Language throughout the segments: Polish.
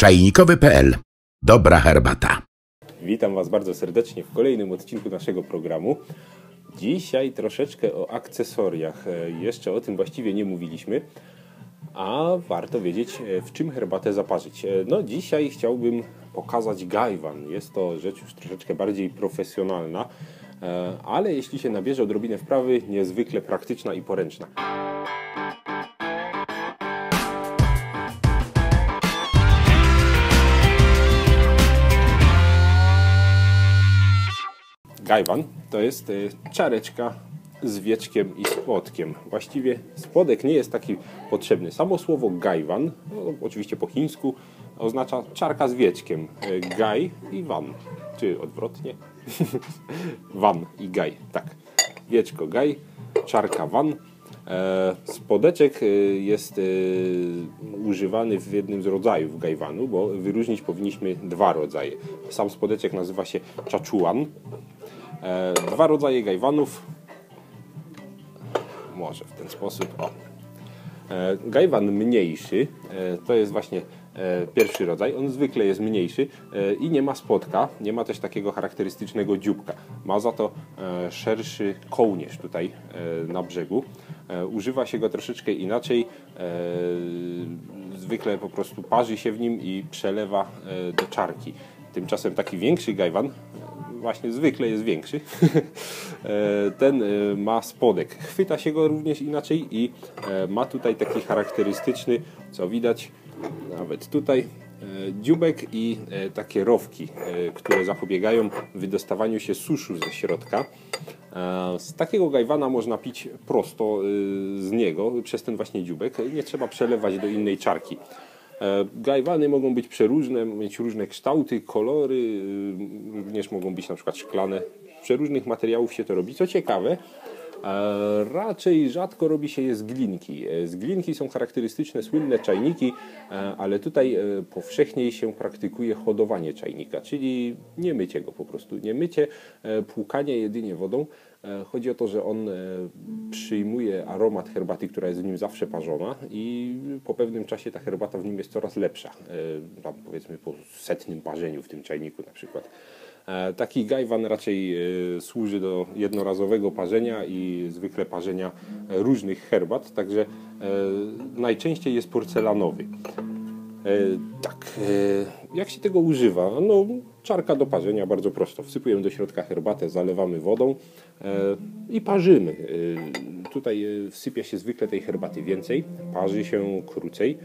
Czajnikowy.pl. Dobra herbata. Witam Was bardzo serdecznie w kolejnym odcinku naszego programu. Dzisiaj troszeczkę o akcesoriach. Jeszcze o tym właściwie nie mówiliśmy, a warto wiedzieć, w czym herbatę zaparzyć. No dzisiaj chciałbym pokazać gajwan. Jest to rzecz już troszeczkę bardziej profesjonalna, ale jeśli się nabierze odrobinę wprawy, niezwykle praktyczna i poręczna. Gajwan to jest czareczka z wieczkiem i spodkiem. Właściwie spodek nie jest taki potrzebny. Samo słowo gajwan, no, oczywiście po chińsku, oznacza czarka z wieczkiem. Gaj i wan. Czy odwrotnie? Wan i gaj. Tak. Wieczko gaj, czarka wan. Spodeczek jest używany w jednym z rodzajów gajwanu, bo wyróżnić powinniśmy dwa rodzaje. Sam spodeczek nazywa się czaczuan. Dwa rodzaje gajwanów. Może w ten sposób. O. Gajwan mniejszy to jest właśnie pierwszy rodzaj. On zwykle jest mniejszy i nie ma spodka, nie ma też takiego charakterystycznego dzióbka. Ma za to szerszy kołnierz tutaj na brzegu. Używa się go troszeczkę inaczej. Zwykle po prostu parzy się w nim i przelewa do czarki. Tymczasem taki większy gajwan, właśnie zwykle jest większy, ten ma spodek. Chwyta się go również inaczej i ma tutaj taki charakterystyczny, co widać nawet tutaj, dzióbek i takie rowki, które zapobiegają wydostawaniu się suszu ze środka. Z takiego gajwana można pić prosto z niego, przez ten właśnie dzióbek. Nie trzeba przelewać do innej czarki. Gajwany mogą być przeróżne, mieć różne kształty, kolory, również mogą być na przykład szklane. Z przeróżnych materiałów się to robi. Co ciekawe, raczej rzadko robi się je z glinki. Z glinki są charakterystyczne słynne czajniki, ale tutaj powszechniej się praktykuje hodowanie czajnika, czyli nie mycie go po prostu. Nie mycie, płukanie jedynie wodą. Chodzi o to, że on przyjmuje aromat herbaty, która jest w nim zawsze parzona i po pewnym czasie ta herbata w nim jest coraz lepsza. Tam powiedzmy po 100. parzeniu w tym czajniku na przykład. Taki gajwan raczej służy do jednorazowego parzenia i zwykle parzenia różnych herbat, także najczęściej jest porcelanowy. Jak się tego używa? No, czarka do parzenia, bardzo prosto. Wsypujemy do środka herbatę, zalewamy wodą i parzymy. Tutaj wsypia się zwykle tej herbaty więcej, parzy się krócej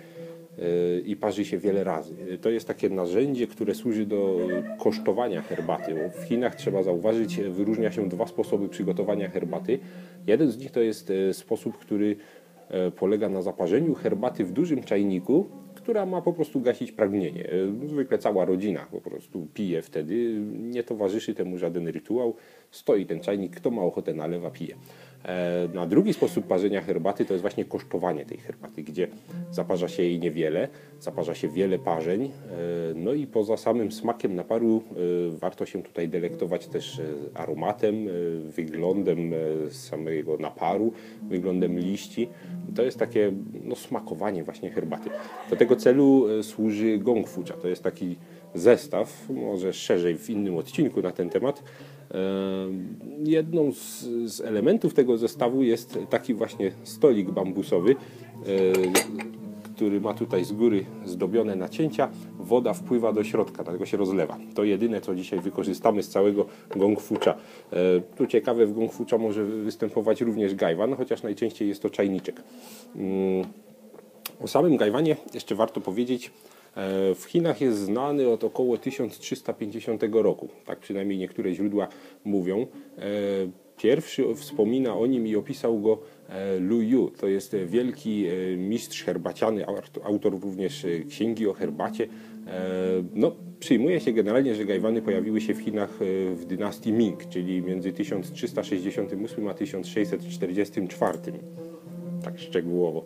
i parzy się wiele razy. To jest takie narzędzie, które służy do kosztowania herbaty. W Chinach, trzeba zauważyć, wyróżnia się dwa sposoby przygotowania herbaty. Jeden z nich to jest sposób, który polega na zaparzeniu herbaty w dużym czajniku, która ma po prostu gasić pragnienie. Zwykle cała rodzina po prostu pije wtedy, nie towarzyszy temu żaden rytuał. Stoi ten czajnik, kto ma ochotę nalewa, pije. Na drugi sposób parzenia herbaty to jest właśnie kosztowanie tej herbaty, gdzie zaparza się jej niewiele, zaparza się wiele parzeń, no i poza samym smakiem naparu warto się tutaj delektować też aromatem, wyglądem samego naparu, wyglądem liści. To jest takie smakowanie właśnie herbaty. Do tego celu służy gong fucha. To jest taki zestaw, może szerzej w innym odcinku na ten temat. Jedną z elementów tego zestawu jest taki właśnie stolik bambusowy, który ma tutaj z góry zdobione nacięcia. Woda wpływa do środka, dlatego się rozlewa. To jedyne, co dzisiaj wykorzystamy z całego gong fucha. Tu ciekawe, w gong fucha może występować również gajwan, chociaż najczęściej jest to czajniczek. O samym gajwanie jeszcze warto powiedzieć, w Chinach jest znany od około 1350 roku. Tak przynajmniej niektóre źródła mówią. Pierwszy wspomina o nim i opisał go Lu Yu. To jest wielki mistrz herbaciany, autor również księgi o herbacie. Przyjmuje się generalnie, że gajwany pojawiły się w Chinach w dynastii Ming, czyli między 1368 a 1644. Tak szczegółowo.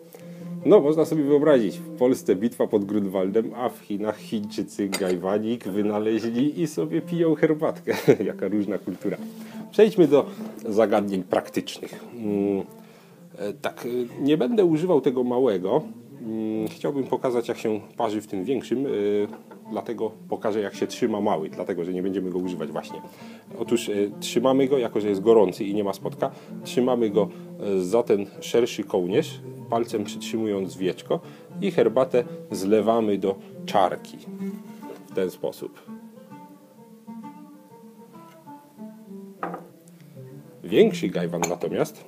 Można sobie wyobrazić, w Polsce bitwa pod Grunwaldem, a w Chinach Chińczycy gajwanik wynaleźli i sobie piją herbatkę. Jaka różna kultura. Przejdźmy do zagadnień praktycznych. Nie będę używał tego małego, chciałbym pokazać, jak się parzy w tym większym, dlatego pokażę, jak się trzyma mały, dlatego że nie będziemy go używać właśnie. Otóż trzymamy go, jako że jest gorący i nie ma spodka, trzymamy go za ten szerszy kołnierz, palcem przytrzymując wieczko i herbatę zlewamy do czarki w ten sposób. Większy gajwan natomiast,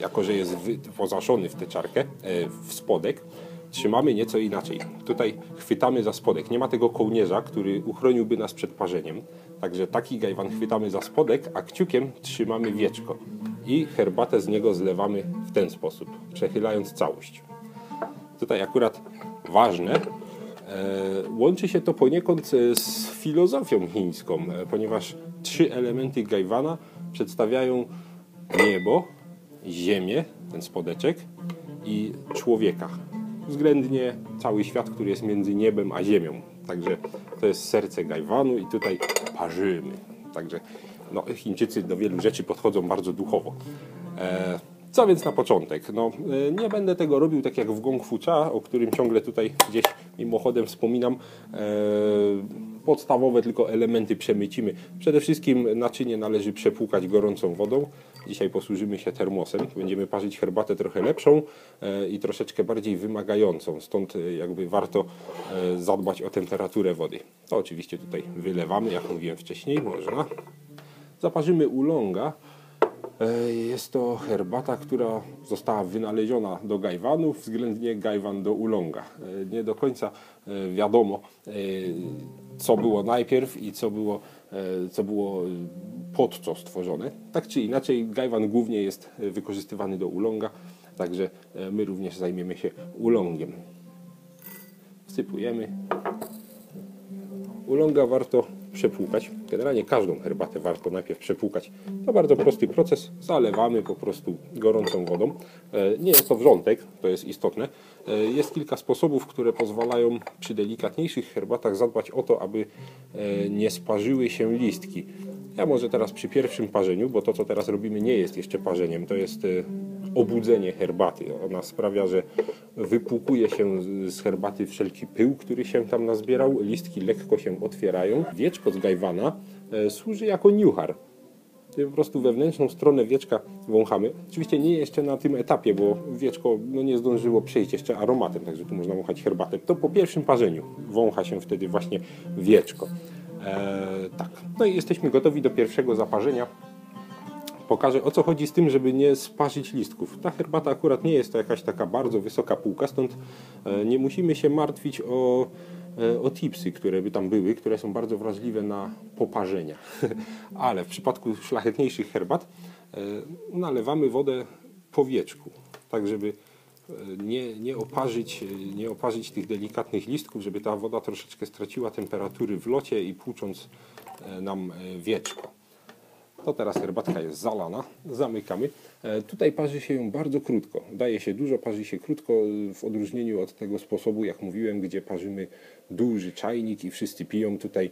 jako że jest pozaszony w tę czarkę, w spodek, trzymamy nieco inaczej. Tutaj chwytamy za spodek. Nie ma tego kołnierza, który uchroniłby nas przed parzeniem. Także taki gajwan chwytamy za spodek, a kciukiem trzymamy wieczko. I herbatę z niego zlewamy w ten sposób, przechylając całość. Tutaj akurat ważne, łączy się to poniekąd z filozofią chińską, ponieważ 3 elementy gajwana przedstawiają niebo, ziemię, ten spodeczek, i człowieka. Względnie cały świat, który jest między niebem a ziemią. Także to jest serce gajwanu i tutaj parzymy. Także no, Chińczycy do wielu rzeczy podchodzą bardzo duchowo. Co więc na początek? No, nie będę tego robił tak jak w Gong Fu Cha, o którym ciągle tutaj gdzieś mimochodem wspominam. Podstawowe tylko elementy przemycimy. Przede wszystkim naczynie należy przepłukać gorącą wodą. Dzisiaj posłużymy się termosem. Będziemy parzyć herbatę trochę lepszą i troszeczkę bardziej wymagającą. Stąd jakby warto zadbać o temperaturę wody. To oczywiście tutaj wylewamy, jak mówiłem wcześniej, można. Zaparzymy oolonga. Jest to herbata, która została wynaleziona do gajwanów, względnie gajwan do oolonga. Nie do końca wiadomo, co było najpierw i co było pod co stworzone. Tak czy inaczej, gajwan głównie jest wykorzystywany do oolonga, także my również zajmiemy się oolongiem. Wsypujemy. Oolonga warto przepłukać. Generalnie każdą herbatę warto najpierw przepłukać. To bardzo prosty proces. Zalewamy po prostu gorącą wodą. Nie jest to wrzątek, to jest istotne. Jest kilka sposobów, które pozwalają przy delikatniejszych herbatach zadbać o to, aby nie sparzyły się listki. Ja może teraz przy pierwszym parzeniu, bo to co teraz robimy nie jest jeszcze parzeniem, to jest obudzenie herbaty. Ona sprawia, że wypłukuje się z herbaty wszelki pył, który się tam nazbierał, listki lekko się otwierają. Wieczko z gajwana służy jako niuchar. Po prostu wewnętrzną stronę wieczka wąchamy. Oczywiście nie jeszcze na tym etapie, bo wieczko nie zdążyło przejść jeszcze aromatem, także tu można wąchać herbatę. To po pierwszym parzeniu wącha się wtedy właśnie wieczko. Tak. No i jesteśmy gotowi do pierwszego zaparzenia. Pokażę, o co chodzi z tym, żeby nie sparzyć listków. Ta herbata akurat nie jest to jakaś taka bardzo wysoka półka, stąd nie musimy się martwić o tipsy, które by tam były, które są bardzo wrażliwe na poparzenia. Ale w przypadku szlachetniejszych herbat nalewamy wodę po wieczku, tak żeby nie oparzyć tych delikatnych listków, żeby ta woda troszeczkę straciła temperatury w locie i płucząc nam wieczko. To teraz herbatka jest zalana, zamykamy. Tutaj parzy się ją bardzo krótko. Daje się dużo, parzy się krótko w odróżnieniu od tego sposobu, jak mówiłem, gdzie parzymy duży czajnik i wszyscy piją. Tutaj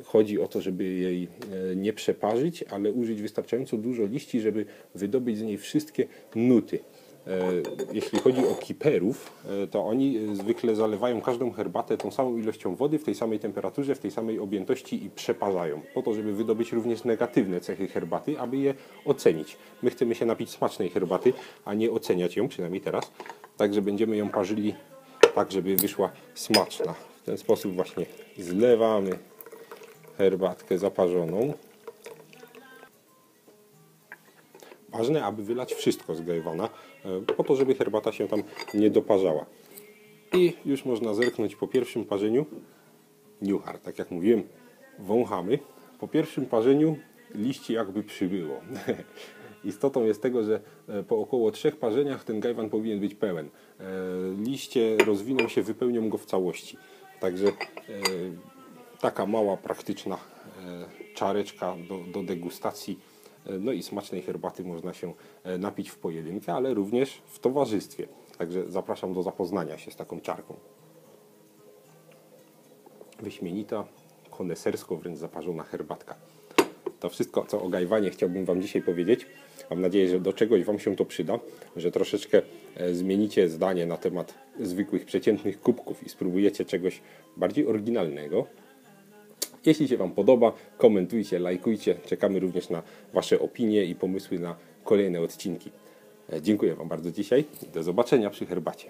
chodzi o to, żeby jej nie przeparzyć, ale użyć wystarczająco dużo liści, żeby wydobyć z niej wszystkie nuty. Jeśli chodzi o kiperów, to oni zwykle zalewają każdą herbatę tą samą ilością wody, w tej samej temperaturze, w tej samej objętości i przeparzają. Po to, żeby wydobyć również negatywne cechy herbaty, aby je ocenić. My chcemy się napić smacznej herbaty, a nie oceniać ją, przynajmniej teraz. Także będziemy ją parzyli tak, żeby wyszła smaczna. W ten sposób właśnie zlewamy herbatkę zaparzoną. Ważne, aby wylać wszystko z gajwana, po to, żeby herbata się tam nie doparzała. I już można zerknąć po pierwszym parzeniu. Niuchar, tak jak mówiłem, wąchamy. Po pierwszym parzeniu liści jakby przybyło. Istotą jest tego, że po około 3 parzeniach ten gajwan powinien być pełen. Liście rozwiną się, wypełnią go w całości. Także taka mała, praktyczna czareczka do degustacji. No i smacznej herbaty można się napić w pojedynkę, ale również w towarzystwie. Także zapraszam do zapoznania się z taką czarką. Wyśmienita, konesersko wręcz zaparzona herbatka. To wszystko, co o gajwanie chciałbym Wam dzisiaj powiedzieć. Mam nadzieję, że do czegoś Wam się to przyda, że troszeczkę zmienicie zdanie na temat zwykłych, przeciętnych kubków i spróbujecie czegoś bardziej oryginalnego. Jeśli się Wam podoba, komentujcie, lajkujcie. Czekamy również na Wasze opinie i pomysły na kolejne odcinki. Dziękuję Wam bardzo dzisiaj. Do zobaczenia przy herbacie.